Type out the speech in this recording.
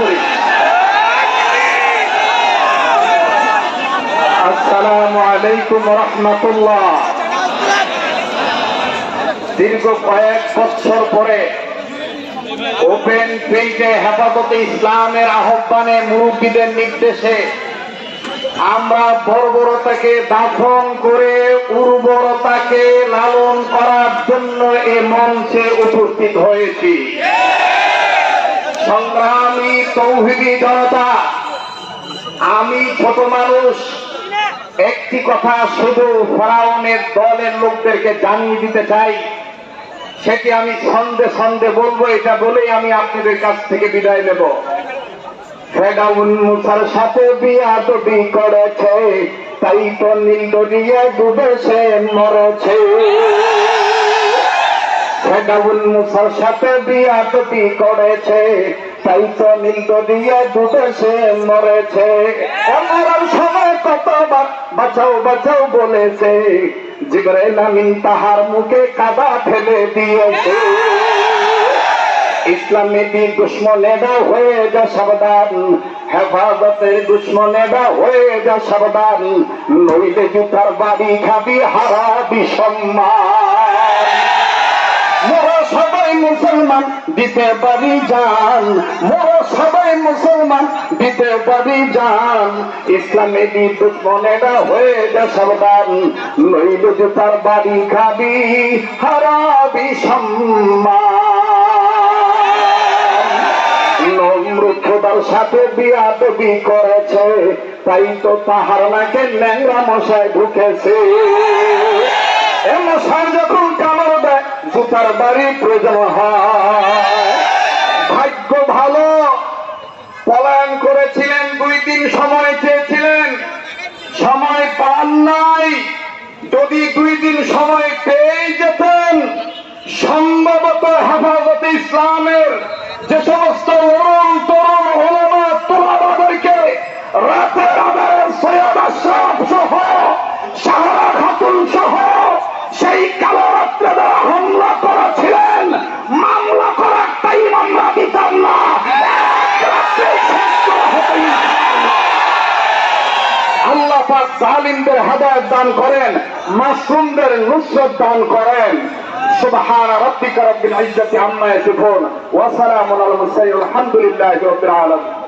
শরীফ। আসসালামু আলাইকুম রাহমাতুল্লাহ। দীর্ঘ কয়েক বছর পরে ওপেন ফিল্ডে হেফাজতে ইসলামের আহ্বানে মুরব্বীদের নির্দেশে আমরা বর্বরতাকে দাফন করে উর্বরতাকে লালন করার জন্য এ মঞ্চে উপস্থিত হয়েছি। সংগ্রামী তৌহিদি জনতা, আমি ছোট মানুষ, একটি কথা শুধু ফেরাউনের দলের লোকদেরকে জানিয়ে দিতে চাই, সেটি আমি সন্ধে বলবো। এটা বলেই আমি আপনাদের কাছ থেকে বিদায় নেব। ফেরাউন মুসার সাথে বিয়াদবি করেছে, তাই তো নীল দরিয়ায় ডুবে সে মরেছে। ফেরাউন মুসার সাথে বিয়াদবি করেছে, তাই তো নীল দরিয়ায় ডুবে সে মরেছে। মরার সময় কতবার বাঁচাও বাঁচাও বলেছে, জিবরাইল আমিন তাহার মুখে কাদা ফেলে দিয়েছে। ইসলামের দুশ্মনেরা হয়ে যা সাবধান, হেফাজতের দুশ্মনেরা হয়ে যা সাবধান, নইলে জুতার বাড়ি খাবি হারাবি সম্মান। মোরা সবাই মুসলমান দিতে পারি জান, মোরা সবাই মুসলমান দিতে পারি জান, ইসলামের দুশ্মনেরা হয়ে যা সাবধান, নইলে জুতার বাড়ি খাবি হারাবি সম্মান। খোদার সাথে বিয়াদবি করেছে, তাই তো তাহার নাকে ন্যাংরা মশায় ঢুকেছে। এ মশার যখন কামড় দেয় জুতার বাড়ি প্রয়োজন হয়। ভাগ্য ভালো, পলায়ন করেছিলেন, 2 দিন সময় চেয়েছিলেন, সময় পান নাই। যদি 2 দিন সময় পেয়ে যেতেন, সম্ভবত হেফাজতে ইসলামের যে সমস্ত তরুণ ওলামা তোলাবাদেরকে রাতের আধারে সৈয়দ আশরাফ সহ সাহারা খাতুন সহ সেই কালো রাত্রে যারা হামলা করেছিলেন, মামলা করার টাইম আমরা দিতাম না। আল্লাহ পাক জালিমদের হেদায়েত দান করেন, মাসুমদের নুসরত দান করেন। সুবহান রাব্বিকা রাব্বিল ইজ্জাতি আম্মা ইয়াসিফুন ওয়া সালামুন আলাল মুরসালিন আলহামদুলিল্লাহি রাব্বিল আলামিন।